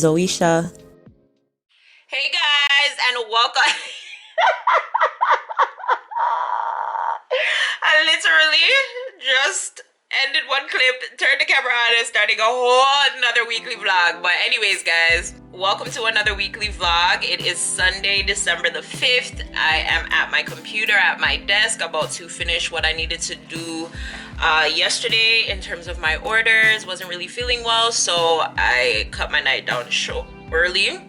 ZOESHAAA. Hey guys, and welcome. I literally just ended one clip, turned the camera on, and starting a whole another weekly vlog. But anyways, guys, welcome to another weekly vlog. It is Sunday, December the 5th. I am at my computer at my desk about to finish what I needed to do yesterday in terms of my orders. Wasn't really feeling well, so I cut my night down early.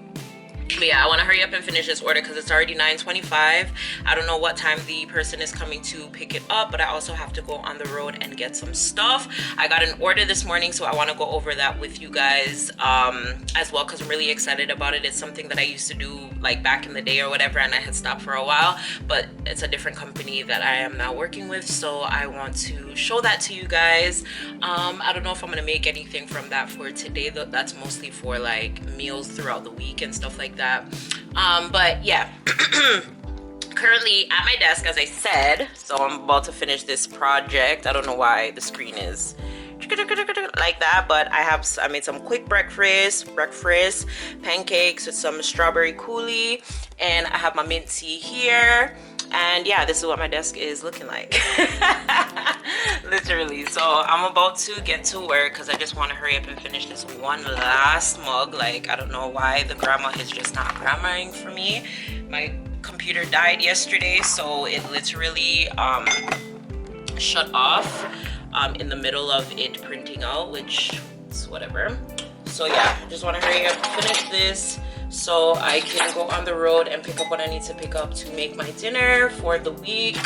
But yeah, I want to hurry up and finish this order because it's already 9:25. I don't know what time the person is coming to pick it up, but I also have to go on the road and get some stuff. I got an order this morning, so I want to go over that with you guys as well, because I'm really excited about it. It's something that I used to do like back in the day or whatever, and I had stopped for a while, but it's a different company that I am now working with, so I want to show that to you guys. I don't know if I'm gonna make anything from that for today, though. That's mostly for like meals throughout the week and stuff like that. But yeah, currently at my desk, as I said, so I'm about to finish this project. I don't know why the screen is like that, but I made some quick breakfast, pancakes with some strawberry coulis, and I have my mint tea here. And yeah, this is what my desk is looking like. Literally. So I'm about to get to work because I just want to hurry up and finish this one last mug. Like, I don't know why the grandma is just not grandmaing for me. My computer died yesterday, so it literally shut off in the middle of it printing out, which is whatever. So yeah, I just want to hurry up, finish this, so I can go on the road and pick up what I need to pick up to make my dinner for the week,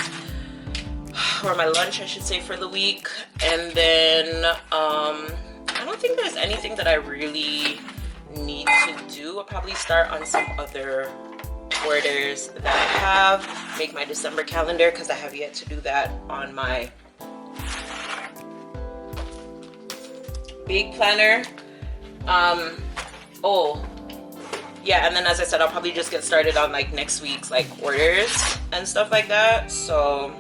or my lunch I should say, for the week. And then I don't think there's anything that I really need to do. I'll probably start on some other orders that I have, make my December calendar, because I have yet to do that on my big planner. Oh yeah, and then as I said, I'll probably just get started on like next week's like orders and stuff like that. So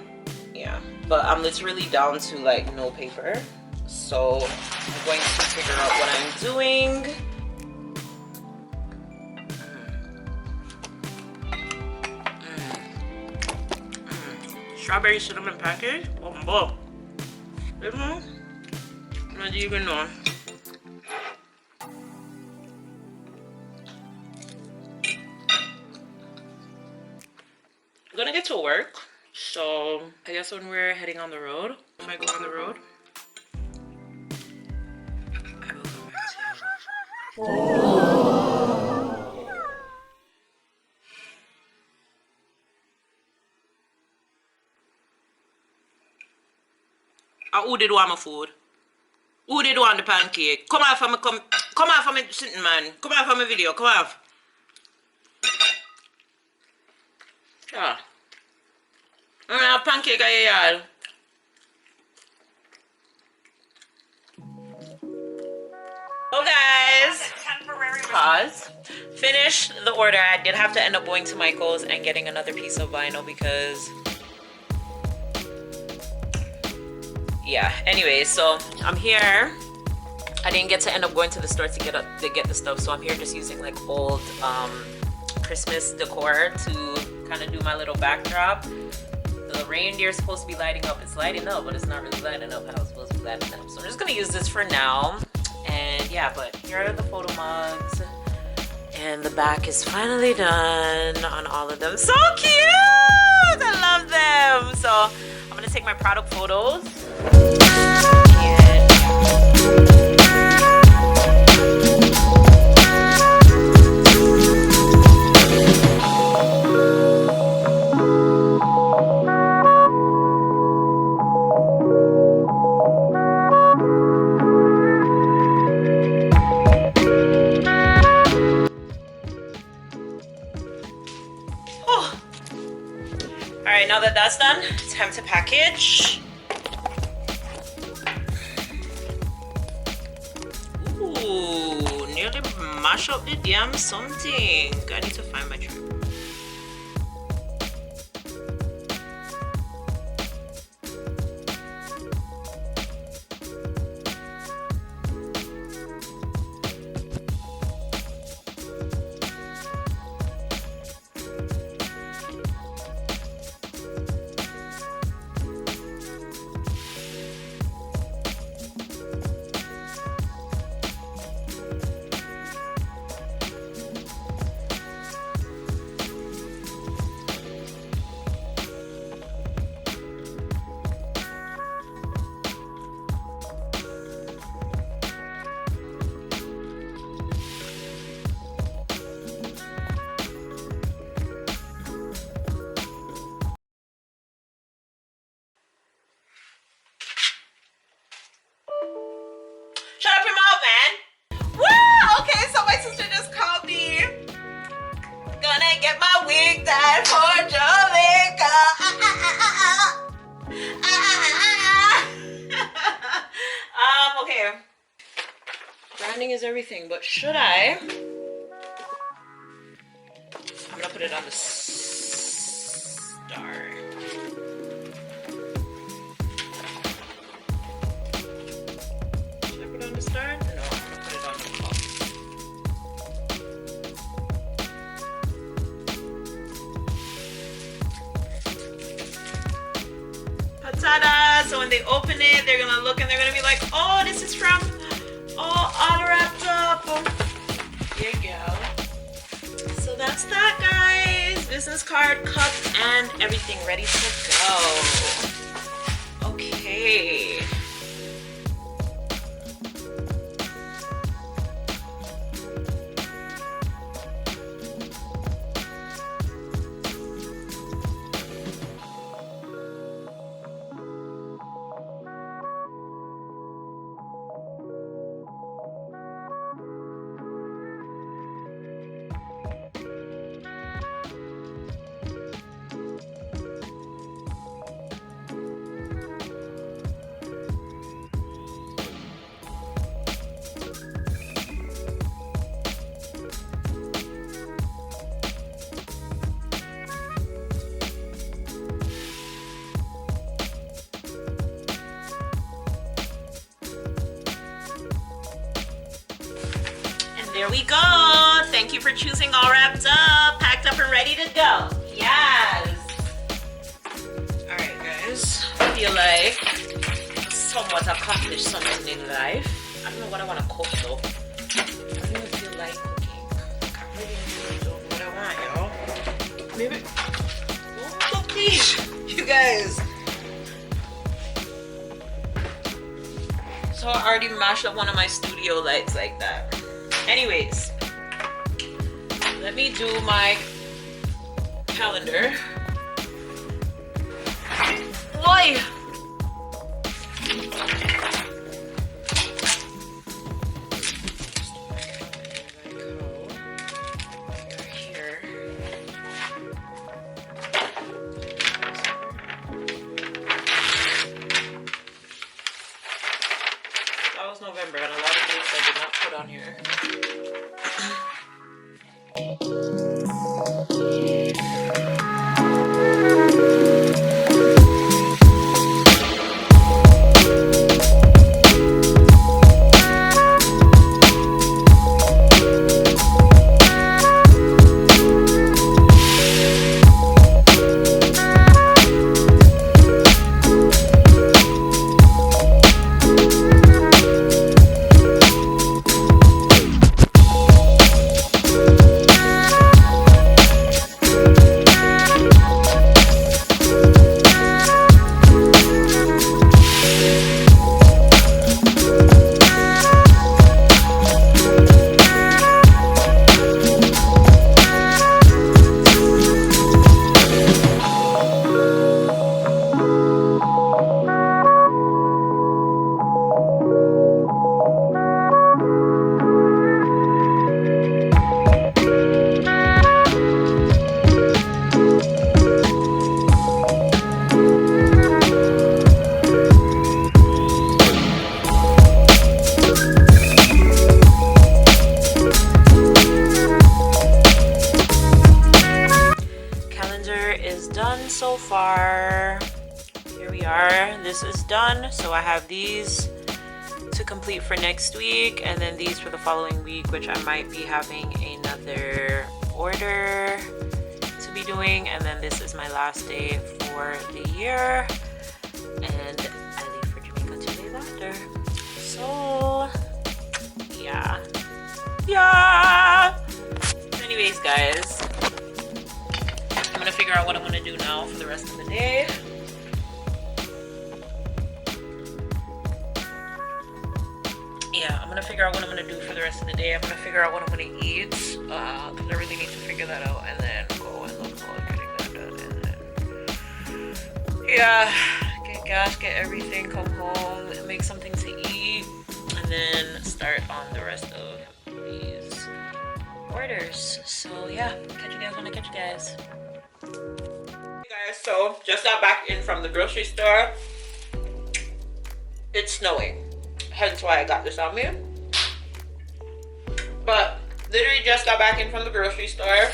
yeah, but I'm literally down to like no paper, so I'm going to figure out what I'm doing. Strawberry cinnamon pancake. Oh boy, not even know. I'm gonna get to work, so I guess when we're heading on the road, if I go on the road, I will come back to you. Who did want my food? Who did want the pancake? Come off of me, come off of me sitting, man. Come off of my video, come off. Yeah. I have pancake at your yard. Oh guys, pause. Finish the order. I did have to end up going to Michael's and getting another piece of vinyl because yeah, anyway, so I'm here. I didn't get to end up going to the store to get the stuff, so I'm here just using like old Christmas decor to kind of do my little backdrop. The reindeer is supposed to be lighting up. It's lighting up, but it's not really lighting up how it's supposed to be lighting up. So I'm just gonna use this for now. And yeah, but here are the photo mugs, and the back is finally done on all of them. So cute! I love them. So I'm gonna take my product photos. Alright, now that that's done, it's time to package. Ooh, nearly mash up the damn something. I need to find my trip. might get my wig tied for Jamaica. Okay. Branding is everything, but should I? I'm gonna put it on the star. Should I put it on the star? No, I'm gonna put it on the top. Ta-da! So when they open it, they're gonna look and they're gonna be like, oh, this is from all wrapped up. There you go. So that's that, guys. Business card, cup, and everything ready to go. Okay. There we go. Thank you for choosing All Wrapped Up, packed up and ready to go. Yes. All right, guys. I feel like I somewhat accomplished something in life. I don't know what I want to cook though. I don't even feel like cooking. I really need to do what I want, y'all. Maybe. Oh, please, you guys. So I already mashed up one of my studio lights like that. Anyways, let me do my calendar. Boy! Here. That was November, and a lot of dates I did not put on here. So far, here we are. This is done. So I have these to complete for next week, and then these for the following week, which I might be having another order to be doing. And then this is my last day for the year, and I leave for Jamaica 2 days after. So yeah. Anyways, guys, I'm gonna figure out what I'm gonna do now for the rest of the day. Yeah, I'm gonna figure out what I'm gonna do for the rest of the day. I'm gonna figure out what I'm gonna eat, because I really need to figure that out, and then go and look for getting that done, and then yeah, get gas, get everything, come home, make something to eat, and then start on the rest of these orders. So So yeah, catch you guys when I catch you guys. Hey guys, so just got back in from the grocery store. It's snowing, hence why I got this on me. But literally just got back in from the grocery store.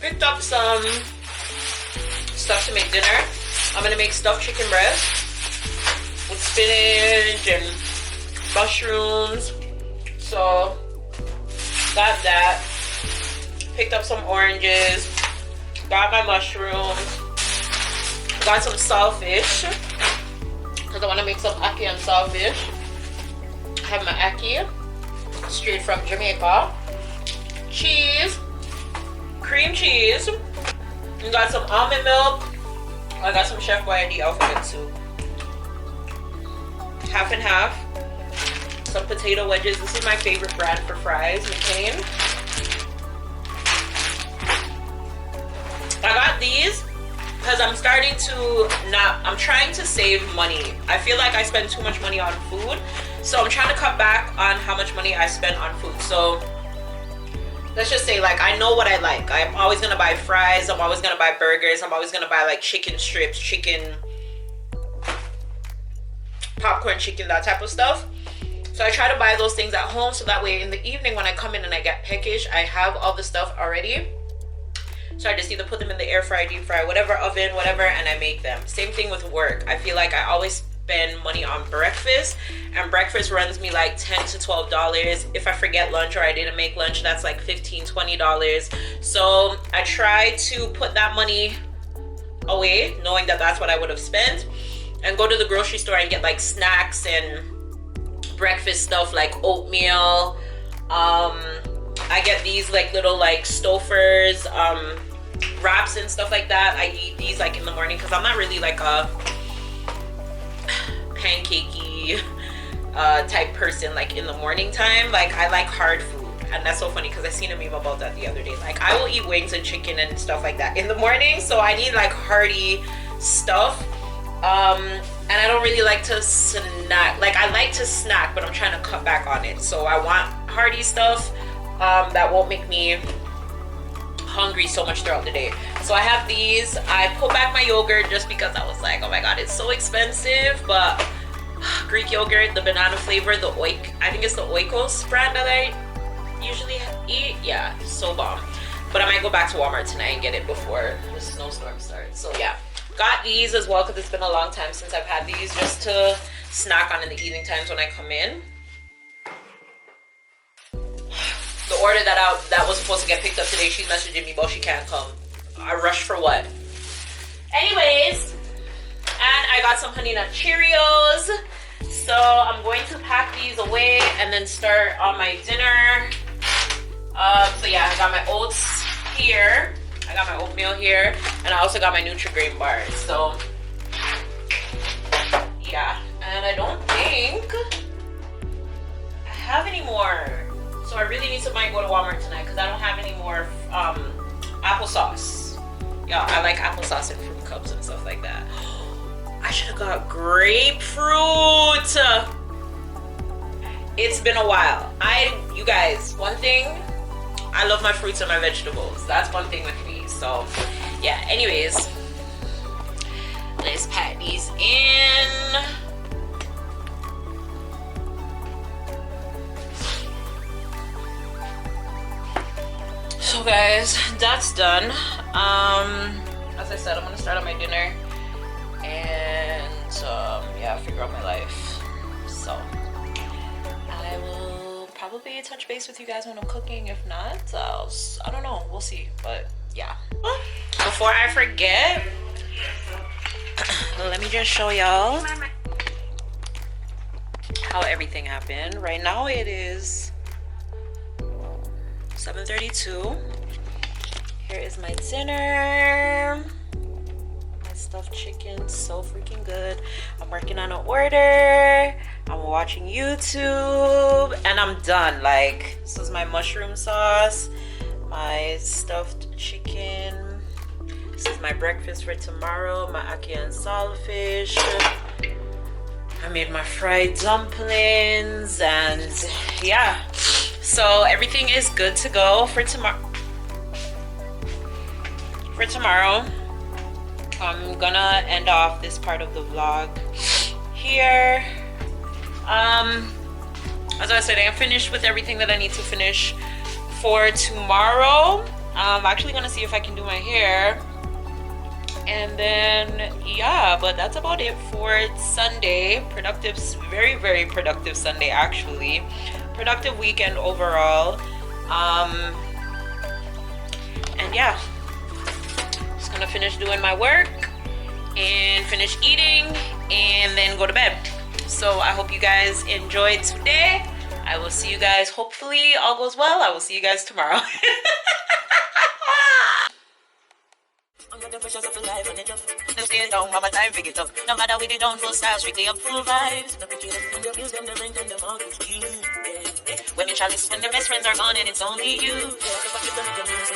Picked up some stuff to make dinner. I'm gonna make stuffed chicken breast with spinach and mushrooms. So got that. Picked up some oranges. Got my mushrooms. Got some saltfish because I want to make some ackee and saltfish. I have my ackee straight from Jamaica. Cheese, cream cheese. We got some almond milk. I got some Chef Boyardee alphabet soup. Half and half. Some potato wedges. This is my favorite brand for fries, McCain. I got these because I'm starting to I'm trying to save money. I feel like I spend too much money on food. So I'm trying to cut back on how much money I spend on food. So let's just say, like, I know what I like. I'm always gonna buy fries. I'm always gonna buy burgers. I'm always gonna buy like chicken strips, chicken, popcorn chicken, that type of stuff. So I try to buy those things at home so that way in the evening when I come in and I get peckish, I have all the stuff already. So I just either put them in the air fry, deep fry, whatever, oven, whatever, and I make them. Same thing with work. I feel like I always spend money on breakfast, and breakfast runs me like $10 to $12. If I forget lunch or I didn't make lunch, that's like $15, $20. So I try to put that money away, knowing that that's what I would have spent, and go to the grocery store and get like snacks and breakfast stuff like oatmeal. I get these like little like Stouffer's wraps and stuff like that. I eat these like in the morning because I'm not really like a pancakey type person like in the morning time. Like I like hard food, and that's so funny because I seen a meme about that the other day. Like I will eat wings and chicken and stuff like that in the morning, so I need like hearty stuff. And I don't really like to snack. Like I like to snack, but I'm trying to cut back on it. So I want hearty stuff that won't make me hungry so much throughout the day. So I have these. I pulled back my yogurt just because I was like, oh my god, it's so expensive. But Greek yogurt, the banana flavor, I think it's the Oikos brand that I usually eat. Yeah, so bomb. But I might go back to Walmart tonight and get it before the snowstorm starts. So yeah, got these as well because it's been a long time since I've had these, just to snack on in the evening times when I come in. The order that was supposed to get picked up today, she's messaging me, but she can't come. I rushed for what? Anyways, and I got some Honey Nut Cheerios. So I'm going to pack these away and then start on my dinner. So yeah, I got my oats here. I got my oatmeal here. And I also got my Nutri-Grain bars. So yeah, and I don't think I have any more. So I really need to might go to Walmart tonight because I don't have any more applesauce. Yeah, I like applesauce in fruit cups and stuff like that. I should have got grapefruit. It's been a while. You guys, one thing, I love my fruits and my vegetables. That's one thing with me. So yeah, anyways, let's pack these in. So guys, that's done. As I said, I'm gonna start on my dinner and yeah, figure out my life. So I will probably touch base with you guys when I'm cooking. If not, I don't know, we'll see. But yeah, before I forget, let me just show y'all how everything happened. Right now it is 7:32. Here is my dinner. My stuffed chicken, so freaking good. I'm working on an order. I'm watching YouTube, and I'm done. Like, this is my mushroom sauce, my stuffed chicken. This is my breakfast for tomorrow, my ackee and saltfish. I made my fried dumplings, and yeah. So everything is good to go for tomorrow. I'm gonna end off this part of the vlog here. As I said, I'm finished with everything that I need to finish for tomorrow. I'm actually gonna see if I can do my hair, and then yeah, but that's about it for Sunday. Productive, very, very productive Sunday, actually. Productive weekend overall. And yeah, just gonna finish doing my work and finish eating and then go to bed. So I hope you guys enjoyed today. I will see you guys, hopefully all goes well. I will see you guys tomorrow. Under the pressures of life and it up. Them stay down, mama time figure it up. No matter we did down full style, strictly up full vibes. No picking up the views, them the rent and the market you. When your chalice, when the best friends are gone and it's only you.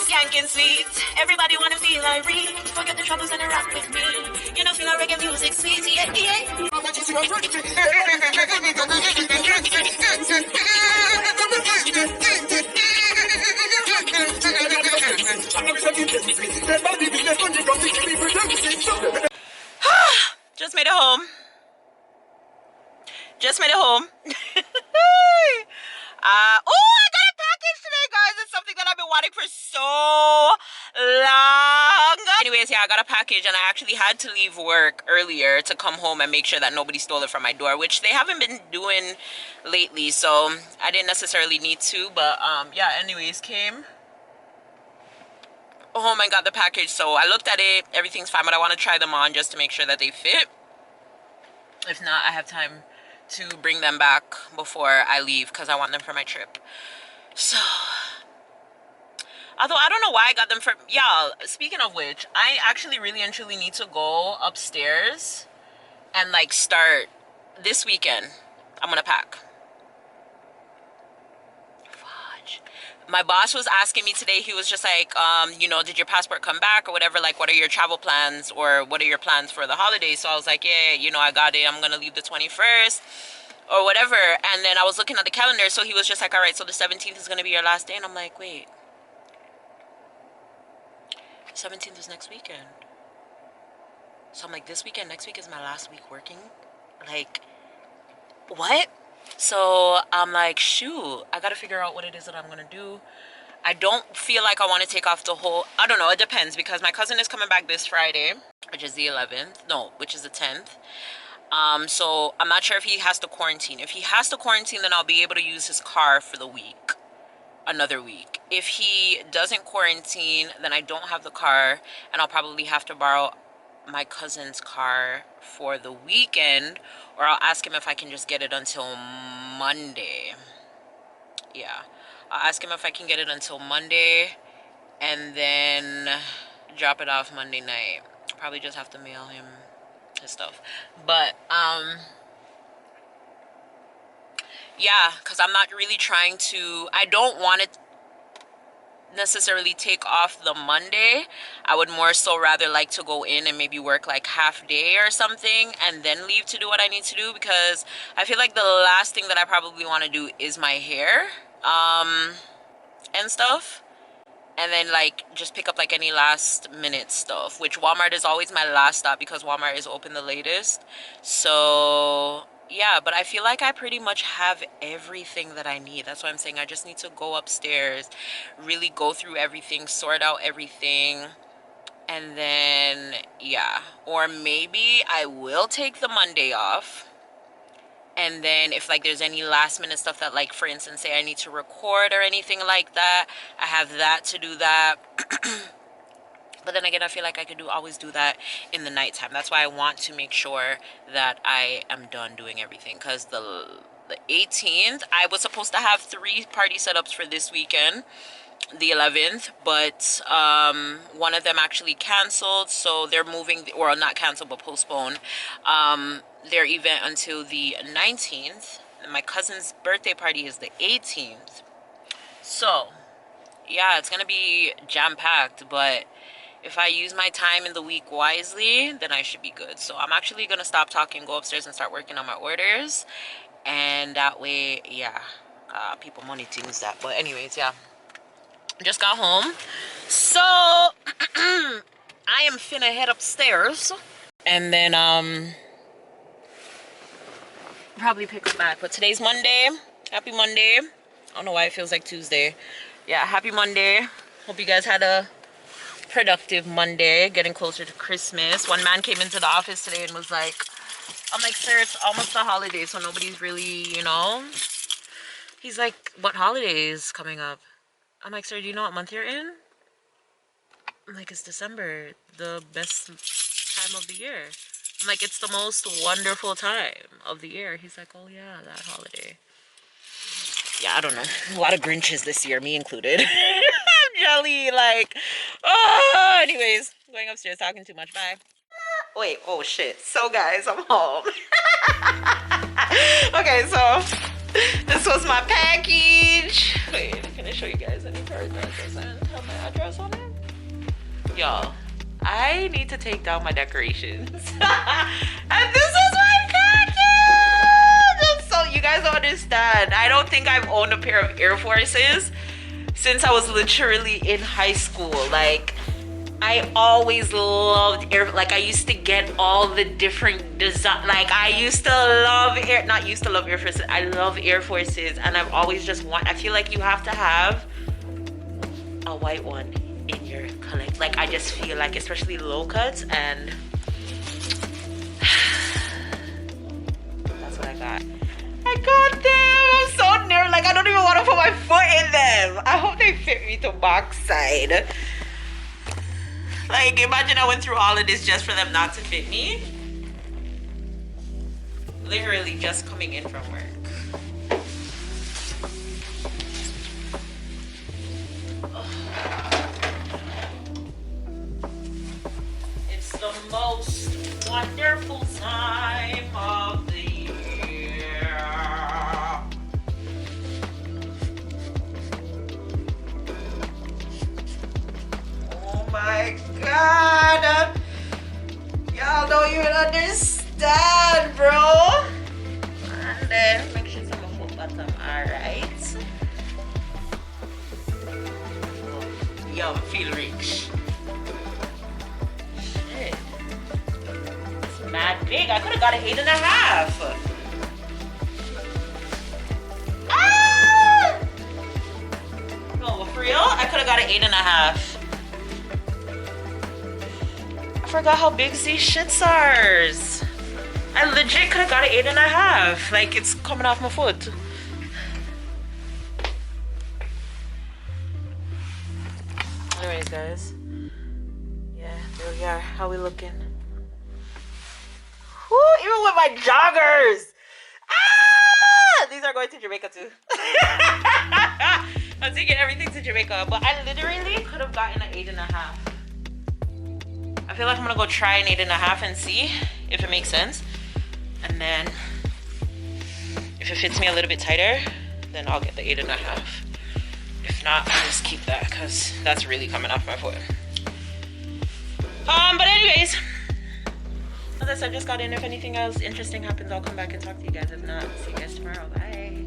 Yanking sweet, everybody wanna feel like real. Forget the troubles and rock with me. You know feel like reggae music sweet, yeah, yeah. Just made it home. Just made it home. Oh, I got a package today, guys. It's something that I've been wanting for so long. Anyways, yeah, I got a package and I actually had to leave work earlier to come home and make sure that nobody stole it from my door, which they haven't been doing lately, so I didn't necessarily need to, but yeah, anyways, came home and got the package. So I looked at it, everything's fine, but I want to try them on just to make sure that they fit. If not, I have time to bring them back before I leave because I want them for my trip. So, although I don't know why I got them for y'all. Speaking of which, I actually really and truly need to go upstairs and like start this weekend. I'm gonna pack. My boss was asking me today, he was just like, you know, did your passport come back or whatever? Like, what are your travel plans or what are your plans for the holidays? So I was like, yeah, you know, I got it. I'm going to leave the 21st or whatever. And then I was looking at the calendar. So he was just like, all right, so the 17th is going to be your last day. And I'm like, wait, 17th is next weekend. So I'm like, this weekend, next week is my last week working. Like, what? So I'm like, shoot, I gotta figure out what it is that I'm gonna do. I don't feel like I want to take off the whole, I don't know, it depends, because my cousin is coming back this Friday, which is the 11th, no, which is the 10th. So I'm not sure if he has to quarantine. If he has to quarantine, then I'll be able to use his car for the week, another week. If he doesn't quarantine, then I don't have the car, and I'll probably have to borrow my cousin's car for the weekend, or I'll ask him if I can just get it until Monday. Yeah, I'll ask him if I can get it until Monday and then drop it off Monday night. Probably just have to mail him his stuff. But yeah, because I'm not really trying to, I don't want it necessarily take off the Monday. I would more so rather like to go in and maybe work like half day or something and then leave to do what I need to do, because I feel like the last thing that I probably want to do is my hair and stuff, and then like just pick up like any last minute stuff, which Walmart is always my last stop because Walmart is open the latest. So yeah, but I feel like I pretty much have everything that I need. That's why I'm saying I just need to go upstairs, really go through everything, sort out everything, and then yeah. Or maybe I will take the Monday off, and then if like there's any last minute stuff that, like for instance, say I need to record or anything like that, I have that to do that. But then again, I feel like I could always do that in the nighttime. That's why I want to make sure that I am done doing everything. Because the 18th, I was supposed to have 3 party setups for this weekend, the 11th. But one of them actually canceled. So they're moving, or not canceled, but postponed their event until the 19th. My cousin's birthday party is the 18th. So, yeah, it's going to be jam-packed, but if I use my time in the week wisely, then I should be good. So I'm actually going to stop talking, go upstairs and start working on my orders. And that way, yeah, People money things that. But anyways, yeah. Just got home. So I am finna head upstairs and then probably pick up back. But today's Monday. Happy Monday. I don't know why it feels like Tuesday. Yeah, happy Monday. Hope you guys had a productive Monday, getting closer to Christmas. One man came into the office today and was like, I'm like, sir, it's almost the holiday, so nobody's really, you know. He's like, what holiday is coming up? I'm like, sir, do you know what month you're in? I'm like, it's December, the best time of the year. I'm like, it's the most wonderful time of the year. He's like, oh yeah, that holiday. Yeah, I don't know. A lot of Grinches this year, me included. I'm jelly, like, oh, anyways, going upstairs, talking too much, bye. Wait, oh shit. So guys, I'm home. Okay, so this was my package. Wait, can I show you guys any card that doesn't have my address on it? Y'all, I need to take down my decorations. And this is my package! So you guys don't understand. I don't think I've owned a pair of Air Forces since I was literally in high school. Like, I always loved I used to get all the different design. Like, I used to love Air Forces. I love Air Forces, and I've always just I feel like you have to have a white one in your collect. Like, I just feel like, especially low cuts, and that's what I got. I got them. I'm so nervous. Like, I don't even want to put my foot in them. I hope they fit me to box side. Like, imagine I went through all of this just for them not to fit me. Literally just coming in from work. It's the most wonderful time of the year. Oh my God. Y'all don't even understand, bro. And then make sure it's on the full bottom. Alright. Yo, I feel rich. Shit. It's mad big. I could have got an 8.5. Ah! No, for real? I could have got an 8.5. I forgot how big these shits are. I legit could have got an 8.5. Like, it's coming off my foot. Anyways, guys. Yeah, there we are. How we looking? Woo, even with my joggers. Ah! These are going to Jamaica too. I'm taking everything to Jamaica. But I literally could have gotten an 8.5. I feel like I'm gonna go try an 8.5 and see if it makes sense. And then if it fits me a little bit tighter, then I'll get the 8.5. If not, I'll just keep that because that's really coming off my foot. But anyways, as I said, just got in. If anything else interesting happens, I'll come back and talk to you guys. If not, see you guys tomorrow. Bye.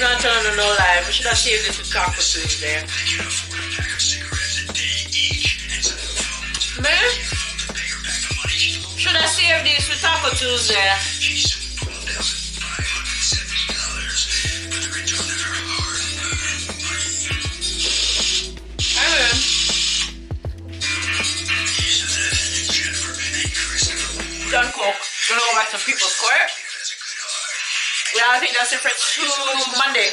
gonna tell her no lie. We should have saved this for Taco Tuesday. Man, should I save this for Taco Tuesday? Done cook. Gonna go back to People's Court. Yeah, I think that's it for Monday.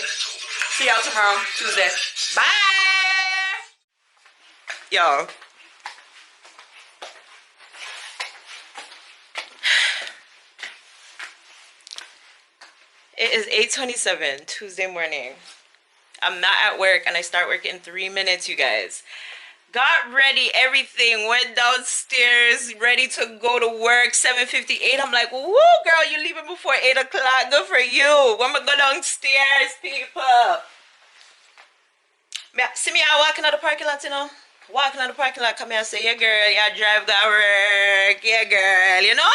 See y'all tomorrow, Tuesday. Bye! Yo. It is 8:27, Tuesday morning. I'm not at work and I start work in 3 minutes, you guys. Got ready, everything, went downstairs, ready to go to work, 7:58. I'm like, woo, girl, you leaving before 8 o'clock. Good for you. When we go downstairs, people. See me, I walking out the parking lot, you know? Walking out the parking lot, come here and say, yeah, girl, yeah, drive, got work, yeah, girl, you know?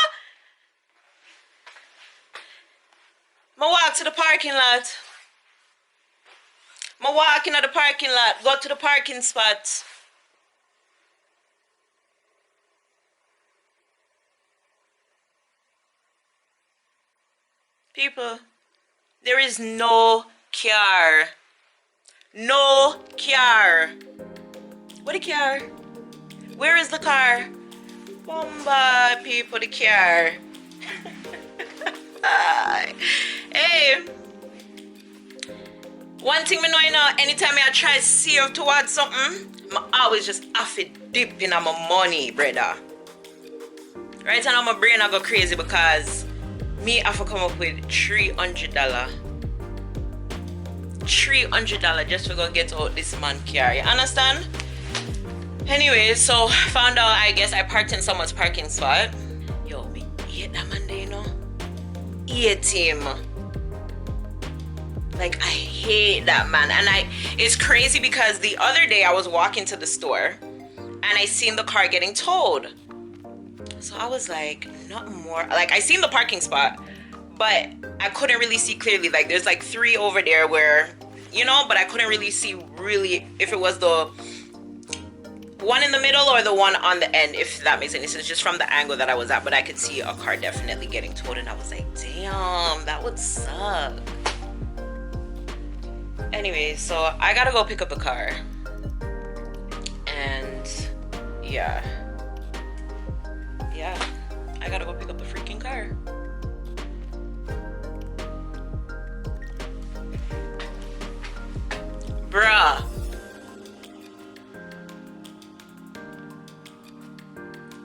I walk to the parking lot. I walk into the parking lot, go to the parking spot. People, there is no car. No car. What the car? Where is the car? Bomba, people, the car. Hey, one thing I know, you know, anytime I try to save towards something, I always just have it dip in my money, brother. Right now, my brain I go crazy because me have to come up with $300. $300 just to go get out this man car. You understand? Anyway, so found out, I guess I parked in someone's parking spot. Yo, me hate that man there, you know? Hate him. Like, I hate that man. And it's crazy because the other day I was walking to the store and I seen the car getting towed. So I was like, not more. Like, I seen the parking spot, but I couldn't really see clearly. Like, there's like 3 over there where, you know, but I couldn't really see really if it was the one in the middle or the one on the end, if that makes any sense, just from the angle that I was at. But I could see a car definitely getting towed and I was like, damn, that would suck. Anyway, so I gotta go pick up the car. And yeah, I gotta go pick up the freaking car. Bruh.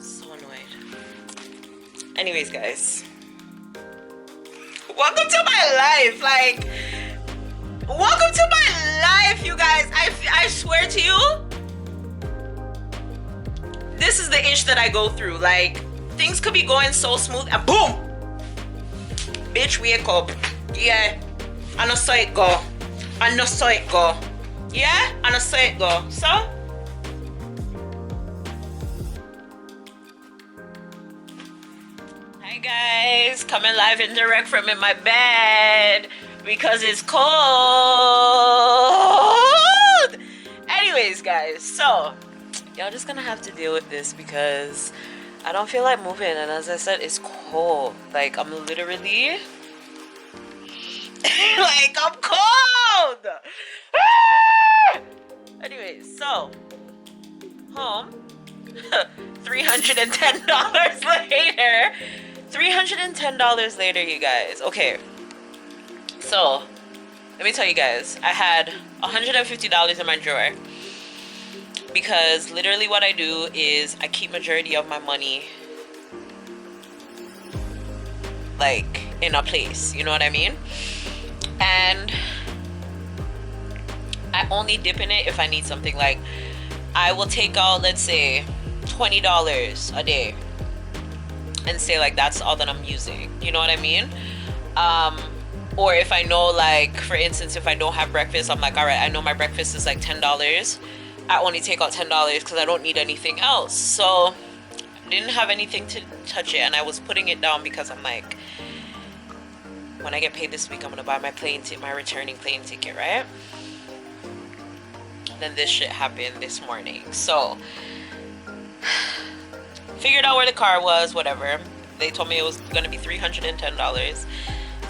So annoyed. Anyways, guys, welcome to my life. Like, welcome to my life, you guys. I swear to you, this is the inch that I go through. Like, things could be going so smooth and boom, bitch, wake up. Yeah, I know saw it go. I know saw it go. Yeah, I know saw it go. So hi guys, coming live and direct from in my bed because it's cold. Anyways, guys, so y'all just gonna have to deal with this because I don't feel like moving, and as I said, it's cold. Like, I'm literally like, I'm cold. Anyways, so home. $310 later. $310 later, you guys. Okay, so let me tell you guys, I had $150 in my drawer because literally what I do is I keep majority of my money like in a place, you know what I mean? And I only dip in it if I need something. Like, I will take out, let's say, $20 a day and say like that's all that I'm using, you know what I mean? Or if I know, like, for instance, if I don't have breakfast, I'm like, all right, I know my breakfast is like $10. I only take out $10 because I don't need anything else. So I didn't have anything to touch it, and I was putting it down because I'm like, when I get paid this week, I'm gonna buy my my returning plane ticket, right? Then this shit happened this morning. So figured out where the car was, whatever. They told me it was gonna be $310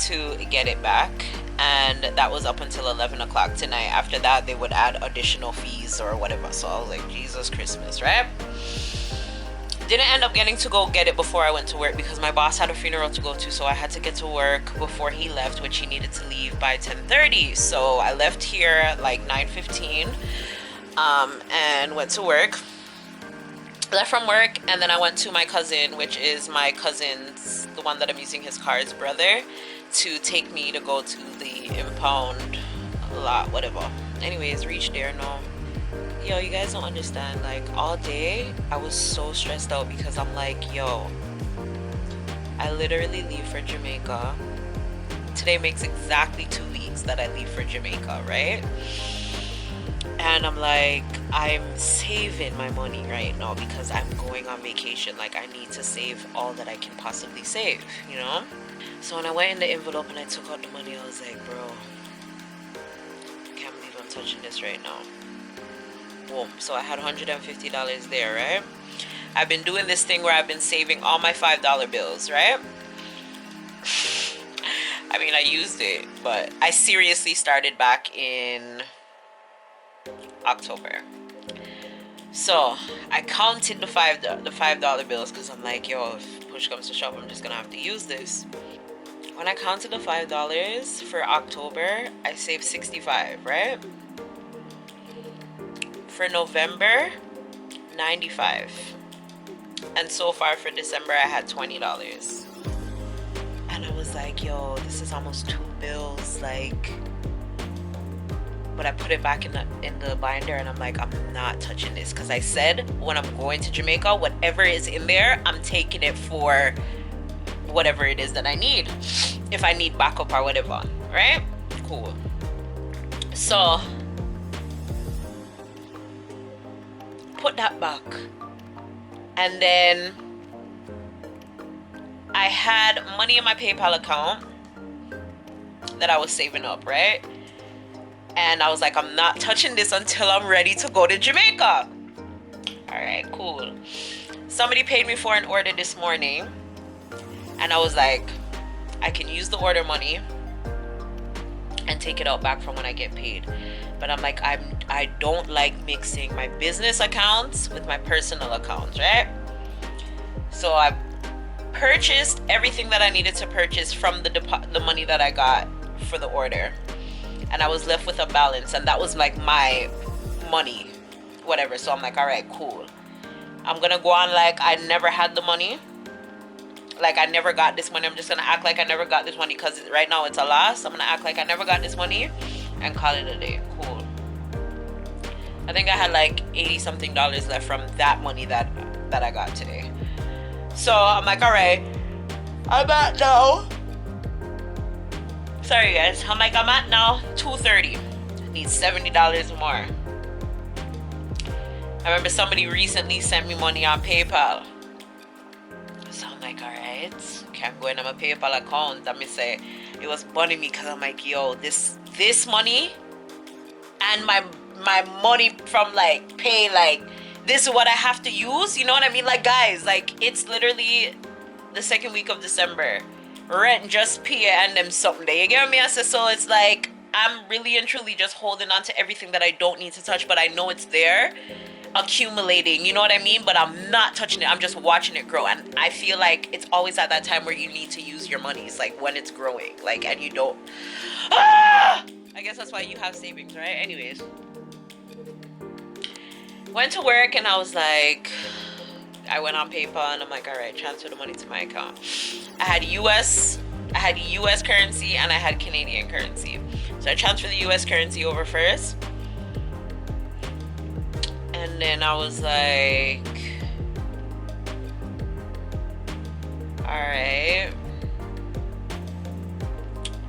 to get it back, and that was up until 11 o'clock tonight. After that, they would add additional fees or whatever. So I was like, Jesus Christmas, right? Didn't end up getting to go get it before I went to work because my boss had a funeral to go to, so I had to get to work before he left, which he needed to leave by 10:30. So I left here at like 9:15 and went to work. Left from work, and then I went to my cousin, which is my cousin's, the one that I'm using his car's brother, to take me to go to the impound lot, whatever. Anyways, reached there. No, yo, you guys don't understand. Like, all day I was so stressed out because I'm like, yo, I literally leave for Jamaica. Today makes exactly 2 weeks that I leave for Jamaica, right? And I'm like, I'm saving my money right now because I'm going on vacation. Like, I need to save all that I can possibly save, you know? So when I went in the envelope and I took out the money, I was like, bro, I can't believe I'm touching this right now. Boom. So I had $150 there, right? I've been doing this thing where I've been saving all my $5 bills, right? I mean, I used it, but I seriously started back in October. So I counted the $5 bills because I'm like, yo, if push comes to shove, I'm just gonna have to use this. When I counted the $5 for October, I saved $65, right? For November, $95, and so far for December I had $20. And I was like, yo, this is almost 2 bills, like. But I put it back in the binder, and I'm like, I'm not touching this, because I said when I'm going to Jamaica, whatever is in there, I'm taking it for whatever it is that I need, if I need backup or whatever, right? Cool. So put that back, and then I had money in my PayPal account that I was saving up, right? And I was like, I'm not touching this until I'm ready to go to Jamaica. All right, cool. Somebody paid me for an order this morning, and I was like, I can use the order money and take it out back from when I get paid. But I'm like, I don't like mixing my business accounts with my personal accounts, right? So I purchased everything that I needed to purchase from the money that I got for the order. And I was left with a balance, and that was like my money, whatever. So I'm like, all right, cool. I'm gonna go on like I never had the money, like I never got this money. I'm just gonna act like I never got this money because right now it's a loss. I'm gonna act like I never got this money and call it a day. Cool. I think I had like $80-something left from that money that I got today. So I'm like, all right, I'm at now. Sorry guys, I'm at now $230. I need $70 more. I remember somebody recently sent me money on PayPal. So I'm like, alright, okay, I'm going to my PayPal account. And me say, it was funny me because I'm like, yo, this money and my money from like pay, like this is what I have to use. You know what I mean? Like, guys, like it's literally the second week of December. Rent just pay and them something there. You get me? I say, so it's like I'm really and truly just holding on to everything that I don't need to touch, but I know it's there accumulating, you know what I mean? But I'm not touching it. I'm just watching it grow. And I feel like it's always at that time where you need to use your money. It's like when it's growing, like, and you don't. I guess that's why you have savings, right? Anyways, went to work and I was like, I went on PayPal and I'm like, all right, transfer the money to my account. I had US currency and I had Canadian currency. So I transferred the US currency over first. And then I was like, all right,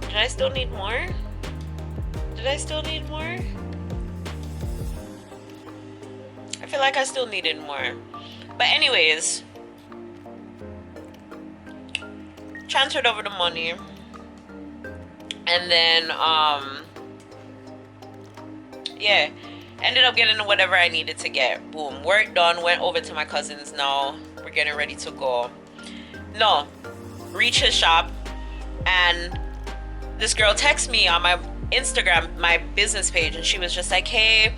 did I still need more? I feel like I still needed more. But anyways, transferred over the money. And then yeah, ended up getting whatever I needed to get. Boom, work done. Went over to my cousin's. Now we're getting ready to go. No, reach his shop, and this girl texted me on my Instagram, my business page, and she was just like, hey,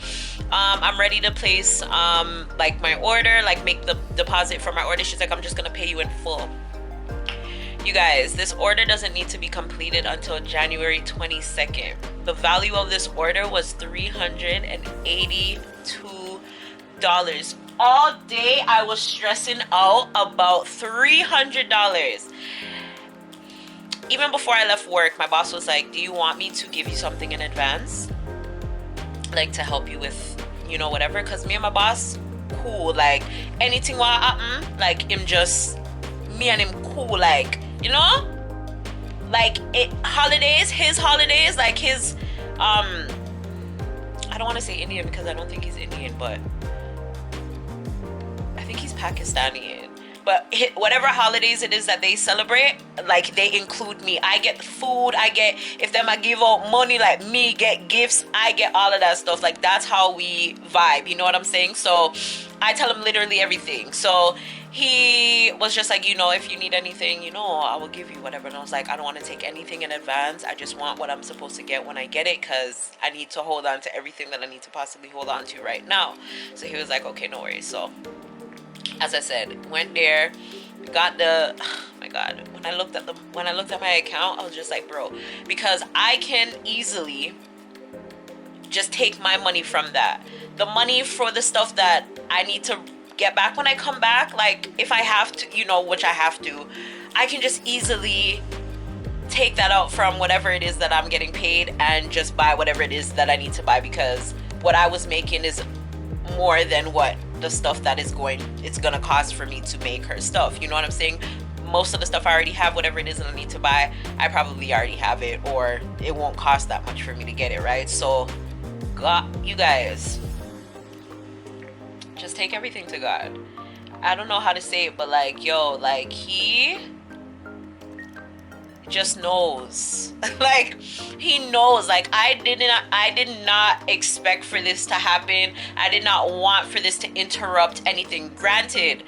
I'm ready to place like my order, like make the deposit for my order. She's like, I'm just gonna pay you in full. You guys, this order doesn't need to be completed until January 22nd. The value of this order was $382. All day I was stressing out about $300. Even before I left work, my boss was like, do you want me to give you something in advance? Like to help you with, you know, whatever. Because me and my boss, cool. Like anything will happen, like him just, me and him cool. Like, you know? Like holidays, his holidays, like his, I don't want to say Indian because I don't think he's Indian, but I think he's Pakistani. But whatever holidays it is that they celebrate, like they include me. I get food, I get, if them I give out money, like me get gifts, I get all of that stuff. Like that's how we vibe, you know what I'm saying? So I tell him literally everything. So he was just like, you know, if you need anything, you know, I will give you whatever. And I was like, I don't want to take anything in advance. I just want what I'm supposed to get when I get it, because I need to hold on to everything that I need to possibly hold on to right now. So he was like, okay, no worries. So as I said, went there, got the, oh my god, when I looked at my account, I was just like, bro, because I can easily just take my money from that, the money for the stuff that I need to get back when I come back, like if I have to, you know, which I have to, I can just easily take that out from whatever it is that I'm getting paid and just buy whatever it is that I need to buy, because what I was making is more than what the stuff that it's gonna cost for me to make her stuff, you know what I'm saying? Most of the stuff I already have, whatever it is that I need to buy, I probably already have it, or it won't cost that much for me to get it, right? So God, you guys, just take everything to God. I don't know how to say it, but like, yo, like he just knows. Like he knows. Like I did not expect for this to happen. I did not want for this to interrupt anything. Granted,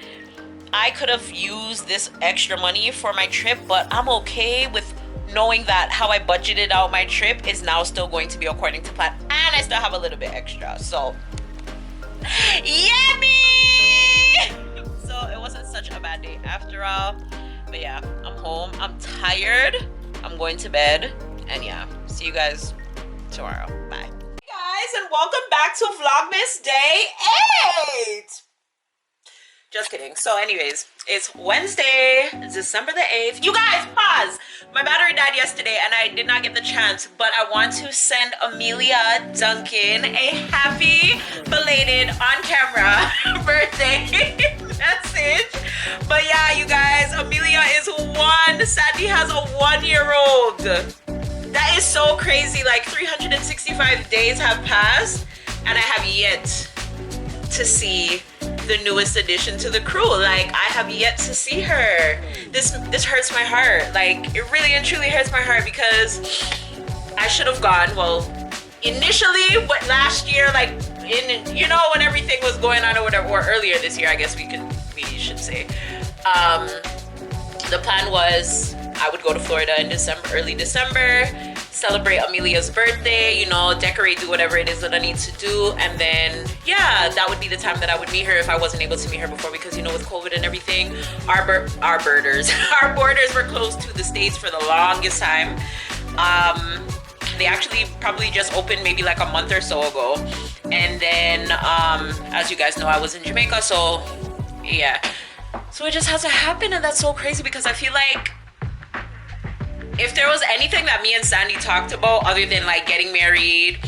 I could have used this extra money for my trip, but I'm okay with knowing that how I budgeted out my trip is now still going to be according to plan, and I still have a little bit extra. So yummy. So it wasn't such a bad day after all. But yeah, I'm home. I'm tired. I'm going to bed. And yeah, see you guys tomorrow. Bye. Hey guys, and welcome back to Vlogmas Day 8. Just kidding. So anyways, it's Wednesday, December the 8th. You guys, pause. My battery died yesterday and I did not get the chance, but I want to send Amelia Duncan a happy belated on camera birthday message. But yeah, you guys, Amelia is 1. Sandy has a 1-year-old. That is so crazy. Like 365 days have passed and I have yet to see the newest addition to the crew. Like I have yet to see her. This hurts my heart. Like it really and truly hurts my heart, because I should have gone, well, initially, but last year, like in, you know, when everything was going on or whatever, or earlier this year, I guess we should say, the plan was I would go to Florida in December, early December, celebrate Amelia's birthday, you know, decorate, do whatever it is that I need to do, and then yeah, that would be the time that I would meet her if I wasn't able to meet her before, because you know, with COVID and everything, our borders were closed to the States for the longest time. They actually probably just opened maybe like a month or so ago, and then as you guys know, I was in Jamaica, so yeah, so it just hasn't happened, and that's so crazy, because I feel like if there was anything that me and Sandy talked about other than like getting married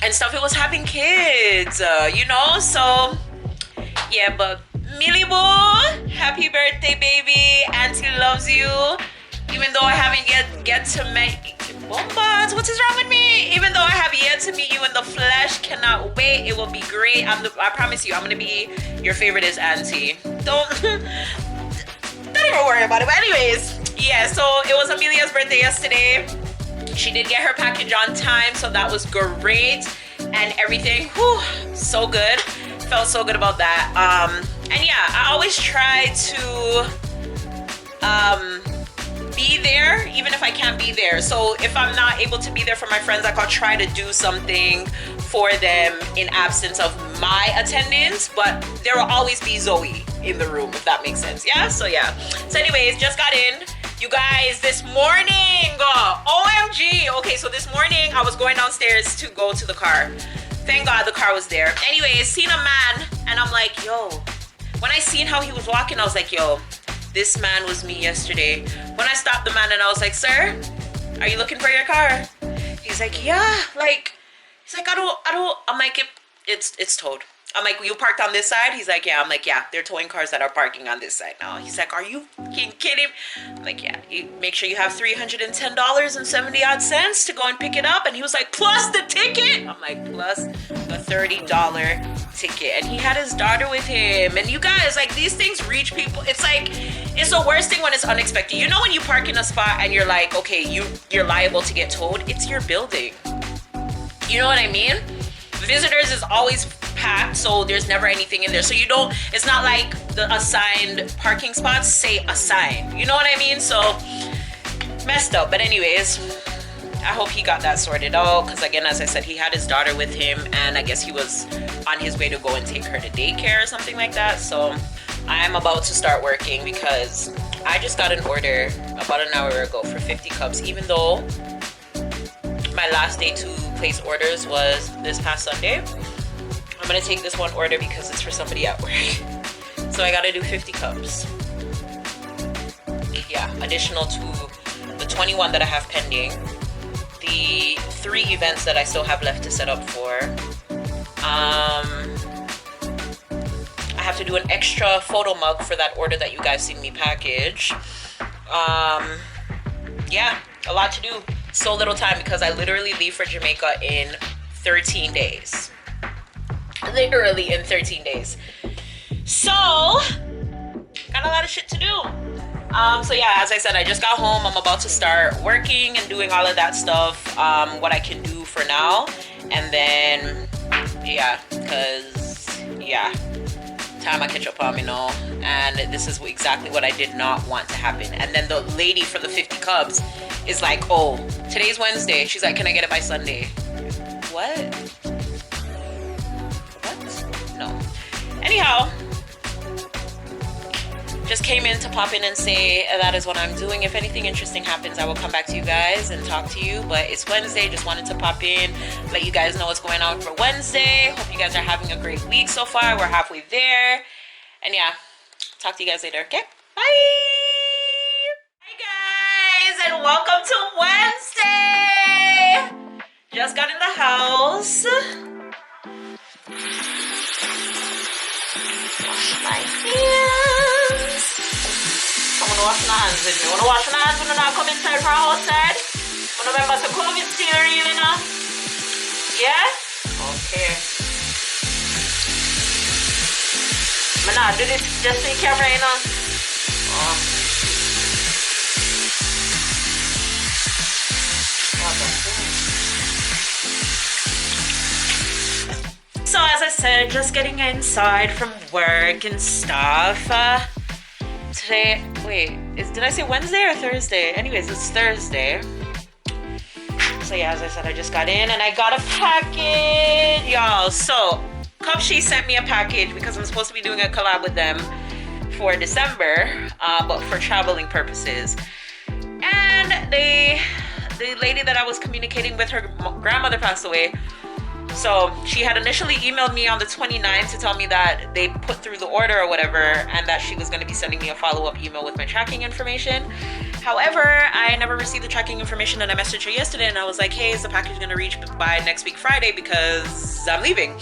and stuff, it was having kids, you know? So yeah, but Millie Boo, happy birthday, baby. Auntie loves you. Even though I haven't get to meet Bombas, what is wrong with me? Even though I have yet to meet you in the flesh, cannot wait. It will be great. I promise you, I'm gonna be your favoriteest auntie. Don't even worry about it. But anyways, yeah, so it was Amelia's birthday yesterday. She did get her package on time, so that was great. And everything, whew, so good. Felt so good about that. And yeah, I always try to be there even if I can't be there. So if I'm not able to be there for my friends, like I'll try to do something for them in absence of my attendance, but there will always be Zoe in the room, if that makes sense. Yeah, so yeah. So anyways, just got in. You guys, this morning, OMG. Okay, so this morning I was going downstairs to go to the car. Thank God the car was there. Anyways, seen a man and I'm like, yo. When I seen how he was walking, I was like, yo, this man was me yesterday. When I stopped the man and I was like, sir, are you looking for your car? He's like, yeah, like, he's like, I don't, I'm like, it's towed. I'm like, you parked on this side? He's like, yeah. I'm like, yeah, they're towing cars that are parking on this side now. He's like, are you kidding? I'm like, yeah, you make sure you have $310.70 to go and pick it up. And he was like, plus the ticket? I'm like, plus the $30 ticket. And he had his daughter with him. And you guys, like, these things reach people. It's like, it's the worst thing when it's unexpected. You know when you park in a spot and you're like, okay, you're liable to get towed? It's your building. You know what I mean? Visitors is always packed, so there's never anything in there. So you don't, it's not like the assigned parking spots say assigned. You know what I mean? So messed up. But anyways, I hope he got that sorted out, because again, as I said, he had his daughter with him, and I guess he was on his way to go and take her to daycare or something like that. So I'm about to start working because I just got an order about an hour ago for 50 cups, even though my last day to place orders was this past Sunday. I'm gonna take this one order because it's for somebody at work. So I gotta do 50 cups. Yeah, additional to the 21 that I have pending, the 3 events that I still have left to set up for. I have to do an extra photo mug for that order that you guys seen me package. Yeah, a lot to do. So little time because I literally leave for Jamaica in 13 days. Literally in 13 days. So, got a lot of shit to do. So yeah, as I said, I just got home. I'm about to start working and doing all of that stuff, what I can do for now. And then, yeah, because, yeah, time I catch up on, you know. And this is exactly what I did not want to happen. And then the lady for the 50 cubs is like, oh, today's Wednesday. She's like, can I get it by Sunday? What? No. Anyhow, just came in to pop in and say that is what I'm doing. If anything interesting happens, I will come back to you guys and talk to you. But it's Wednesday. Just wanted to pop in, let you guys know what's going on for Wednesday. Hope you guys are having a great week so far. We're halfway there. And yeah, talk to you guys later. Okay? Bye! Hi guys, and welcome to Wednesday! Just got in the house. Wash my hands. Someone wash my hands with me. Wanna wash my hands when I not come inside from outside? Wanna remember to COVID still real, you know? Yeah? Okay. I'm not do this just so you camera, you know? Oh. So as I said, just getting inside from work and stuff. Today, wait, did I say Wednesday or Thursday? Anyways, it's Thursday. So yeah, as I said, I just got in and I got a package, y'all. So Cupshe sent me a package because I'm supposed to be doing a collab with them for December, but for traveling purposes. And the lady that I was communicating with, her grandmother passed away. So she had initially emailed me on the 29th to tell me that they put through the order or whatever, and that she was going to be sending me a follow-up email with my tracking information. However, I never received the tracking information, and I messaged her yesterday and I was like, hey, is the package going to reach by next week Friday because I'm leaving?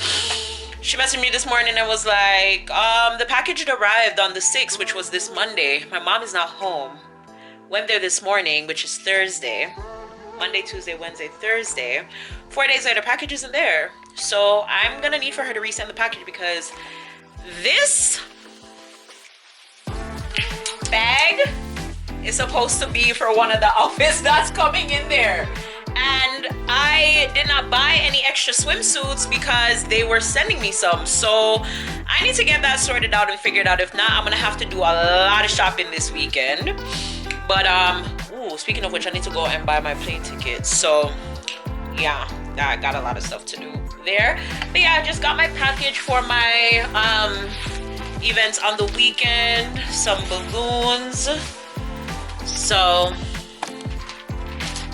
She messaged me this morning and was like, the package had arrived on the 6th, which was this Monday. My mom is not home. Went there this morning, which is Thursday. Monday, Tuesday, Wednesday, Thursday. 4 days later, package isn't there. So I'm gonna need for her to resend the package because this bag is supposed to be for one of the outfits that's coming in there. and I did not buy any extra swimsuits because they were sending me some. So I need to get that sorted out and figured out. If not, I'm gonna have to do a lot of shopping this weekend. But ooh, speaking of which, I need to go and buy my plane ticket. So yeah, I got a lot of stuff to do there. But yeah, I just got my package for my events on the weekend, some balloons. So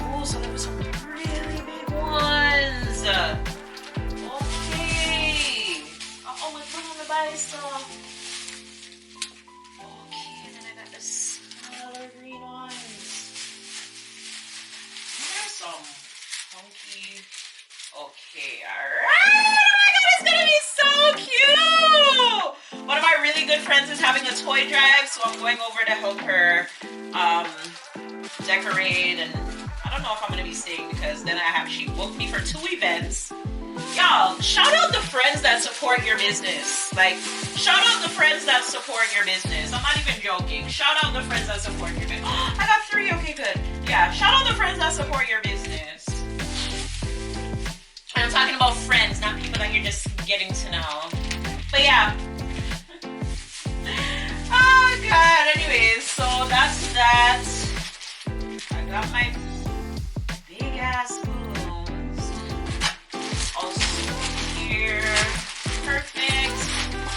ooh, so there was some really big ones. Okay. Oh, my phone on the buy stuff. Okay, and then I got the smaller green ones. There's some funky. Okay, alright. Oh my god, it's gonna be so cute. One of my really good friends is having a toy drive, so I'm going over to help her decorate. And I don't know if I'm gonna be staying because then she booked me for 2 events. Y'all, shout out the friends that support your business. Like, shout out the friends that support your business. I'm not even joking. Shout out the friends that support your business. Oh, I got 3. Okay, good. Yeah, shout out the friends that support your business. And I'm talking about friends, not people that you're just getting to know. But yeah. Oh god. Anyways, so that's that. I got my big ass balloons. Also here. Perfect. I'm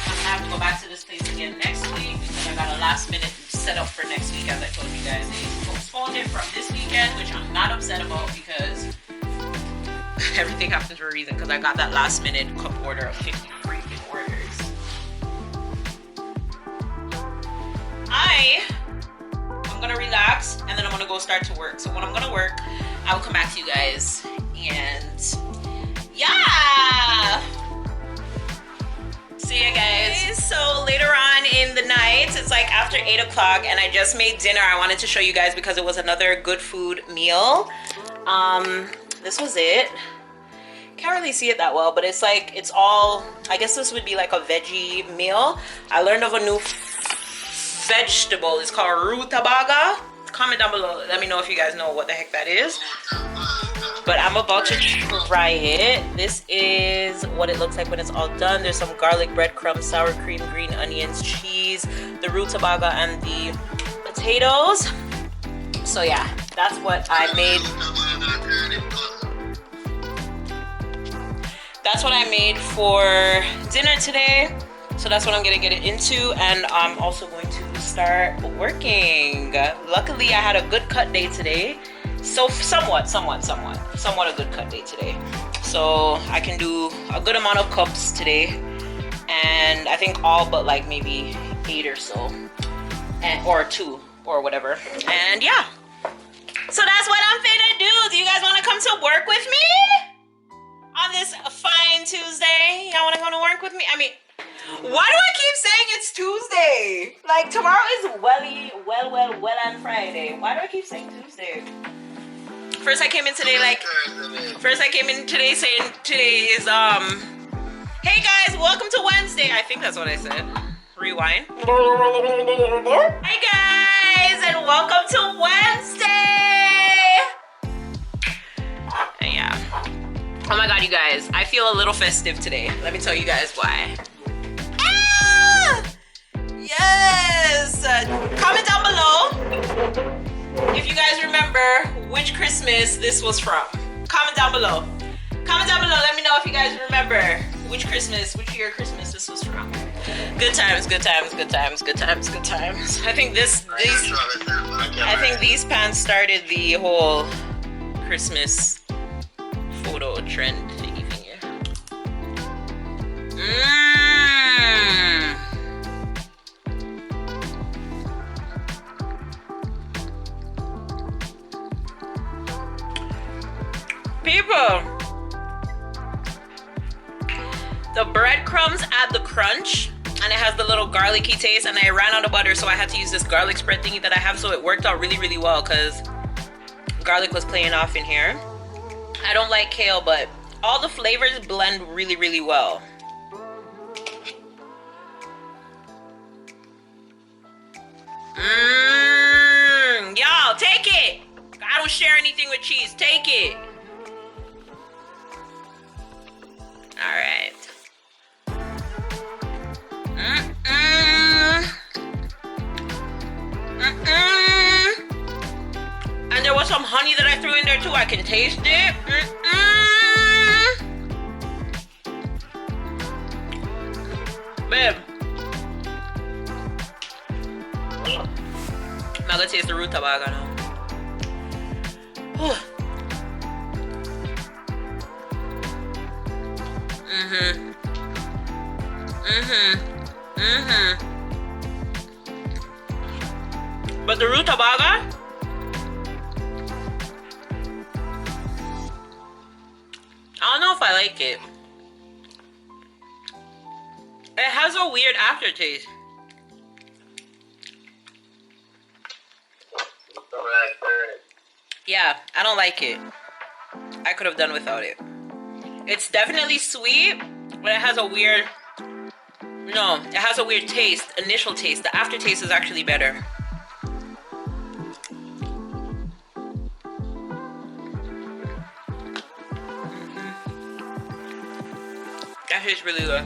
gonna have to go back to this place again next week because I got a last minute setup for next week. As I told you guys, they postponed it from this weekend, which I'm not upset about because everything happens for a reason, because I got that last minute cup order of 50 freaking orders. I'm gonna relax and then I'm gonna go start to work. So when I'm gonna work, I will come back to you guys. And yeah, see you guys. So later on in the night, it's like after 8 o'clock, and I just made dinner. I wanted to show you guys because it was another good food meal. This was it. Can't really see it that well, but it's like, it's all, I guess this would be like a veggie meal. I learned of a new vegetable. It's called rutabaga. Comment down below, let me know if you guys know what the heck that is. But I'm about to try it. This is what it looks like when it's all done. There's some garlic, breadcrumbs, sour cream, green onions, cheese, the rutabaga, and the potatoes. So yeah, that's what I made. That's what I made for dinner today. So that's what I'm gonna get it into, and I'm also going to start working. Luckily, I had a good cut day today. So somewhat a good cut day today. So I can do a good amount of cups today, and I think all but like maybe 8 or so, or 2 or whatever. And yeah, so that's what I'm finna do. Do you guys want to come to work with me on this fine Tuesday? Y'all want to come to work with me? I mean, why do I keep saying it's Tuesday? Like, tomorrow is well on Friday. Why do I keep saying Tuesday? First I came in today saying today is hey guys, welcome to Wednesday. I think that's what I said. Rewind. Hey guys, and welcome to Wednesday. And yeah. Oh my god, you guys, I feel a little festive today. Let me tell you guys why. Yes! Comment down below if you guys remember which Christmas this was from. Comment down below. Comment down below. Let me know if you guys remember which year Christmas this was from. Good times, good times, good times, good times, good times. I think these pants started the whole Christmas photo trend thingy. People, the breadcrumbs add the crunch, and it has the little garlicky taste, and I ran out of butter, so I had to use this garlic spread thingy that I have, so it worked out really well because garlic was playing off in here. I don't like kale, but all the flavors blend really well. Y'all, take it. I don't share anything with cheese. Take it. right. And there was some honey that I threw in there too. I can taste it. Babe. I'm gonna taste the rutabaga now. But the rutabaga, I don't know if I like it. It has a weird aftertaste. Yeah, I don't like it. I could have done without it. It's definitely sweet, but it has a weird, no, it has a weird taste, initial taste. The aftertaste is actually better. That tastes really good.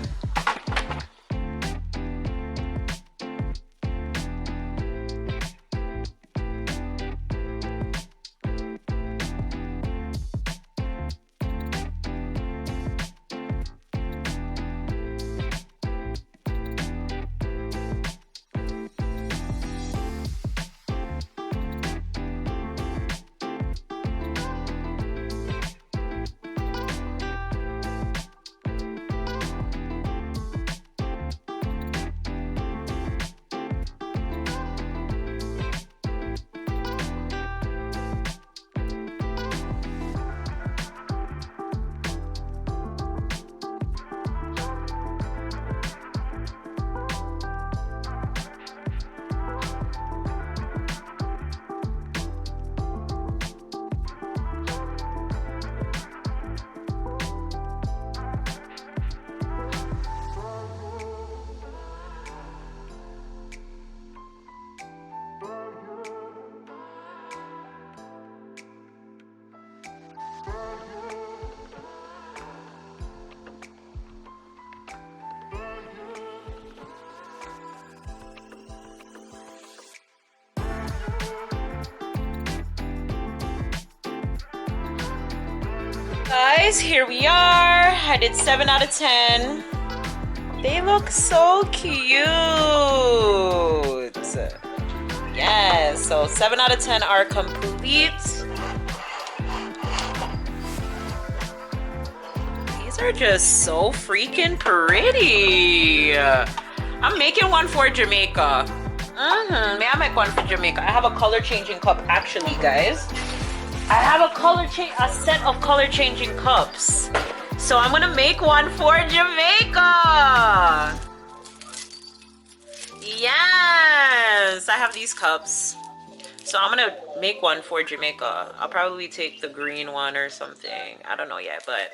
Guys, here we are. I did 7 out of 10. They look so cute. Yes, so 7 out of 10 are complete. These are just so freaking pretty. I'm making one for Jamaica. May I make one for Jamaica? I have a color changing cup actually, guys. I have a set of color changing cups. So I'm gonna make one for Jamaica. Yes, I have these cups. So I'm gonna make one for Jamaica. I'll probably take the green one or something. I don't know yet, but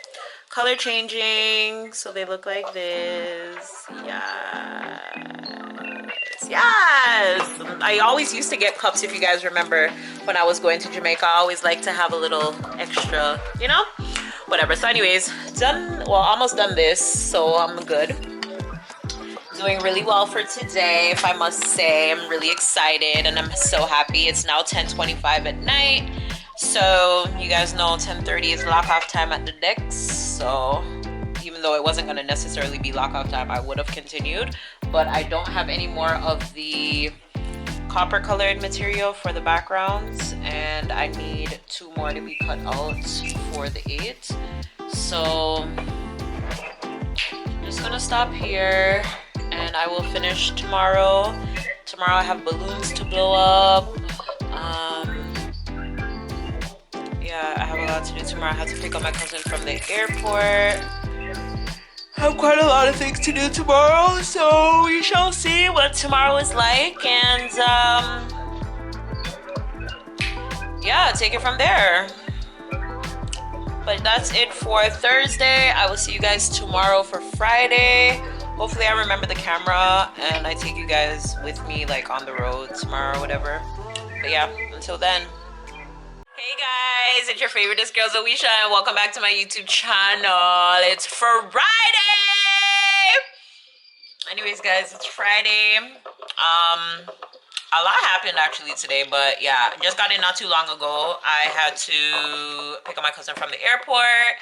color changing. So they look like this. Yes. I always used to get cups, if you guys remember, when I was going to Jamaica. I always like to have a little extra, you know, whatever. So anyways, done, well, almost done this, so I'm good. Doing really well for today, if I must say. I'm really excited and I'm so happy. It's now 10:25 at night, so you guys know 10:30 is lock-off time at the decks. So even though it wasn't going to necessarily be lock-off time, I would have continued, but I don't have any more of the copper colored material for the backgrounds, and I need 2 more to be cut out for the 8. So I'm just gonna stop here and I will finish tomorrow. Tomorrow I have balloons to blow up. Yeah, I have a lot to do tomorrow. I have to pick up my cousin from the airport. I have quite a lot of things to do tomorrow, so we shall see what tomorrow is like, and yeah, take it from there. But that's it for Thursday. I will see you guys tomorrow for Friday. Hopefully I remember the camera and I take you guys with me like on the road tomorrow or whatever. But yeah, until then. Hey guys, it's your favoriteest girl ZOESHAAA and welcome back to my YouTube channel. It's Friday! Anyways guys, it's Friday. A lot happened actually today, but yeah, just got in not too long ago. I had to pick up my cousin from the airport.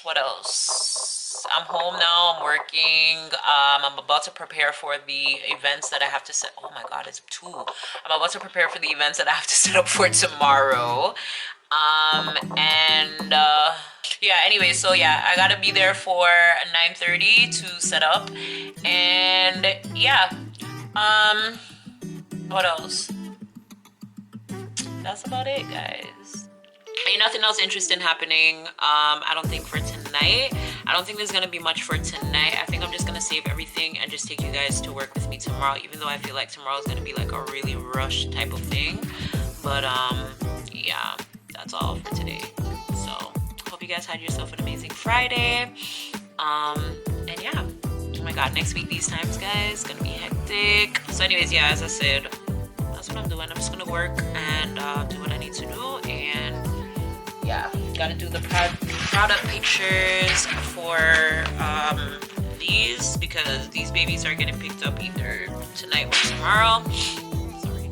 What else? I'm home now. I'm working. I'm about to prepare for the events that I have to set. Oh my god, it's 2. I'm about to prepare for the events that I have to set up for tomorrow. Yeah, anyway, so yeah, I gotta be there for 9:30 to set up. And yeah, what else? That's about it, guys. Ain't nothing else interesting happening. I don't think for tonight. I don't think there's gonna be much for tonight. I think I'm just gonna save everything and just take you guys to work with me tomorrow, even though I feel like tomorrow's gonna be like a really rush type of thing. But yeah, that's all for today. So hope you guys had yourself an amazing Friday. And yeah, oh my god, next week these times, guys, gonna be hectic. So anyways, yeah, as I said, that's what I'm doing. I'm just gonna work and do what I need to do. And yeah, gotta do the product pictures for these, because these babies are getting picked up either tonight or tomorrow. Sorry.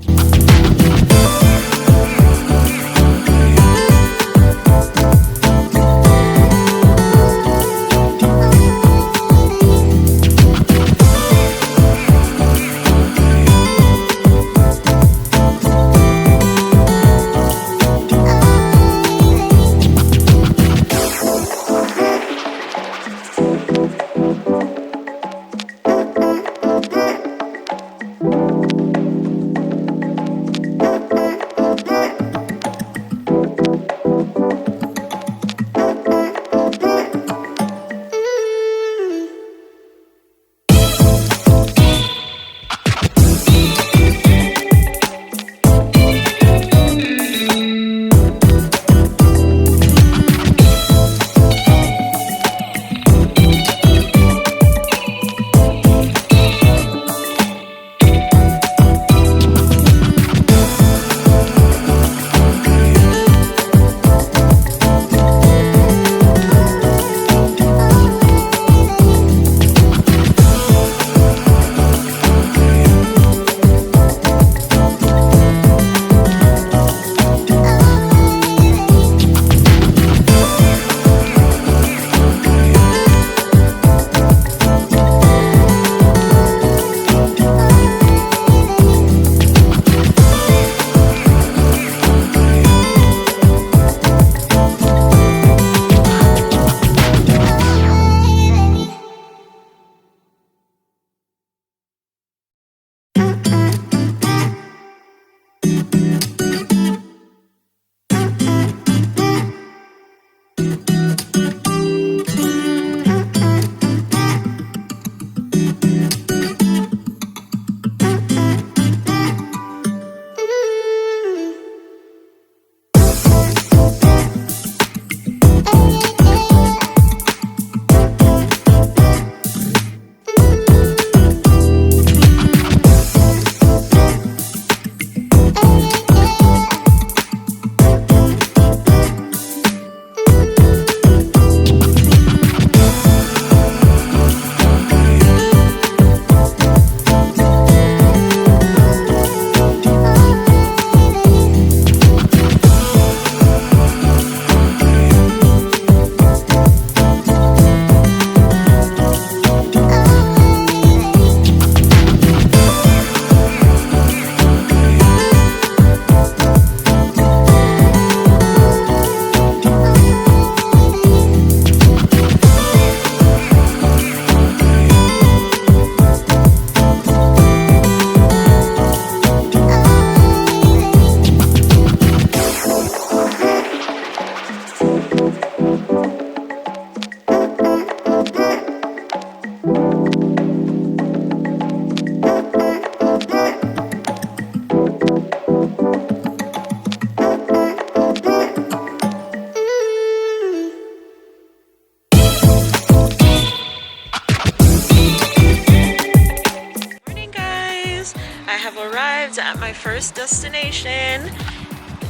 I have arrived at my first destination.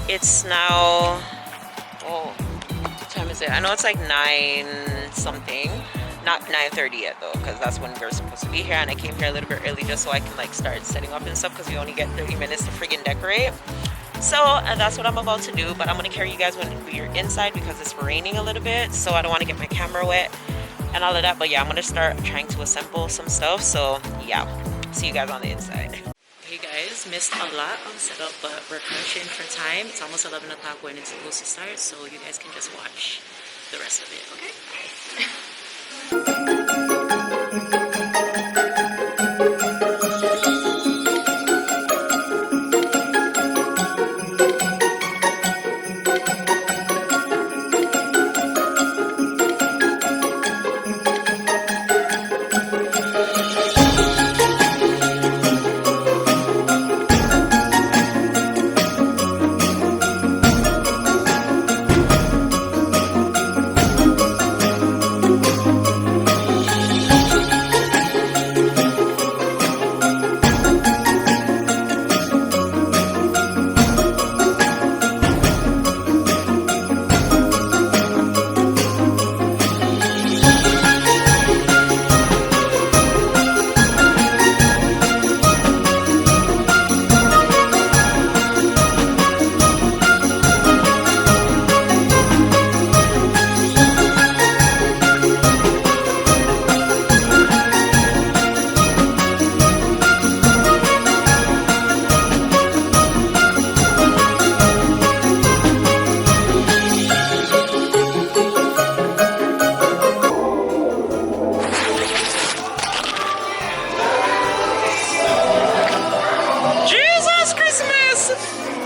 It's now, oh, what time is it? I know it's like 9 something. Not 9:30 yet though, because that's when we're supposed to be here, and I came here a little bit early just so I can like start setting up and stuff, because we only get 30 minutes to friggin' decorate. So that's what I'm about to do, but I'm gonna carry you guys when we're inside because it's raining a little bit, so I don't want to get my camera wet and all of that. But yeah, I'm gonna start trying to assemble some stuff. So yeah, see you guys on the inside. Hey guys, missed a lot of setup, but we're crunching for time. It's almost 11 o'clock when it's supposed to start, so you guys can just watch the rest of it, okay?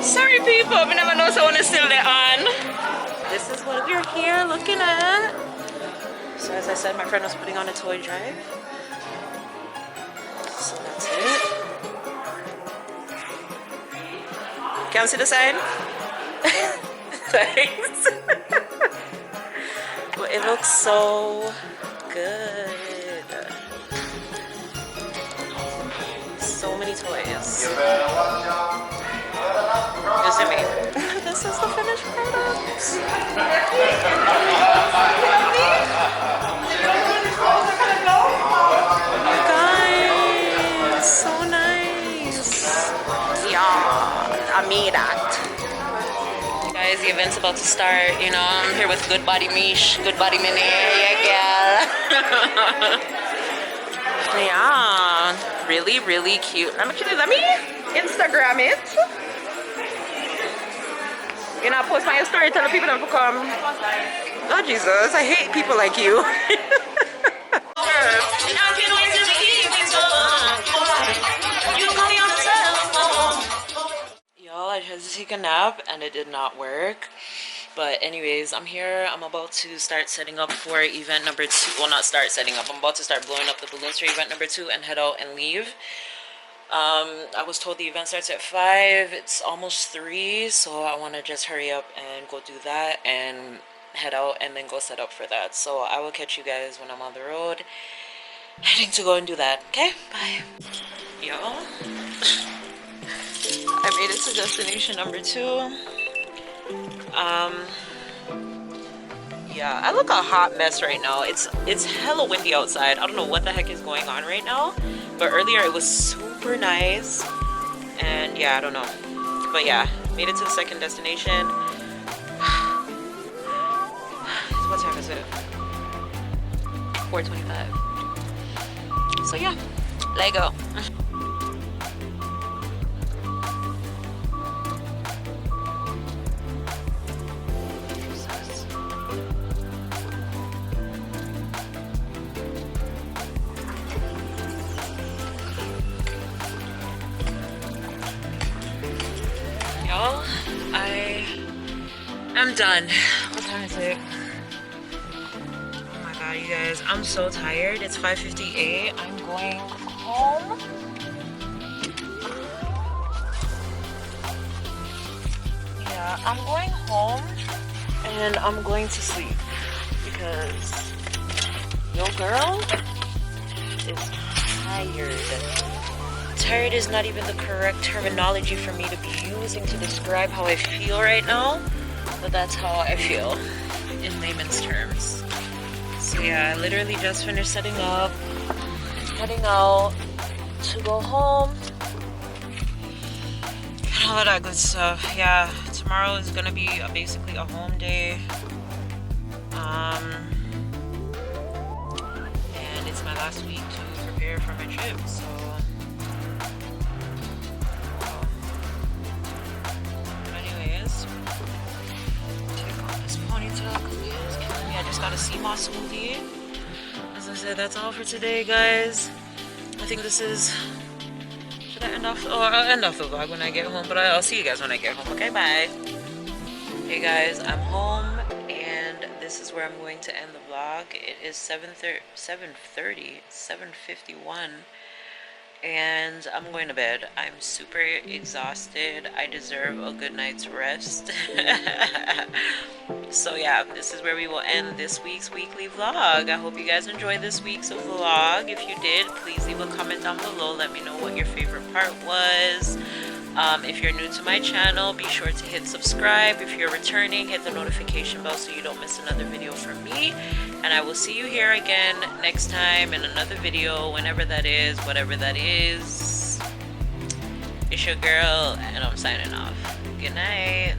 Sorry people, we never know someone is still there on. This is what we're here looking at. So as I said, my friend was putting on a toy drive. So that's it. Can you see the side? Thanks. But it looks so good. So many toys. This is me. This is the finished product. Guys, so nice. Yeah, I made that. Guys, the event's about to start. You know, I'm here with Good Body Mish, Good Body Mini. Yeah, girl. Yeah, really, really cute. Actually, let me Instagram it. You know, post my story, tell the people to come. Oh Jesus, I hate people like you. Y'all, I tried to take a nap and it did not work. But anyways, I'm here. I'm about to start setting up for event number 2. Well, not start setting up. I'm about to start blowing up the balloons for event number 2 and head out and leave. I was told the event starts at 5. It's almost 3, so I want to just hurry up and go do that and head out and then go set up for that. So I will catch you guys when I'm on the road heading to go and do that. Okay, bye. Y'all, I made it to destination number 2. Yeah, I look a hot mess right now. It's hella windy outside. I don't know what the heck is going on right now, but earlier it was super nice, and yeah, I don't know. But yeah, made it to the second destination. What time is it? 4:25. So yeah, let go. I'm done. What time is it? Oh my god, you guys, I'm so tired. It's 5:58. I'm going home. Yeah, I'm going home and I'm going to sleep because your girl is tired. tired is not even the correct terminology for me to be using to describe how I feel right now, but that's how I feel in layman's terms. So yeah, I literally just finished setting up, heading out to go home, and all of that good stuff. Yeah, tomorrow is gonna be basically a home day. And it's my last week to prepare for my trip, so anyways, take off this ponytail because it's killing me. I just got a sea moss smoothie. As I said, that's all for today, guys. I think this is, should I end off? Oh, I'll end off the vlog when I get home, but I'll see you guys when I get home. Okay, bye. Hey guys, I'm home, and this is where I'm going to end the vlog. It is 7:51, and I'm going to bed. I'm super exhausted. I deserve a good night's rest. So yeah, this is where we will end this week's weekly vlog. I hope you guys enjoyed this week's vlog. If you did, please leave a comment down below. Let me know what your favorite part was. If you're new to my channel, be sure to hit subscribe. If you're returning, hit the notification bell so you don't miss another video from me. And I will see you here again next time in another video, whenever that is, whatever that is. It's your girl, and I'm signing off. Good night.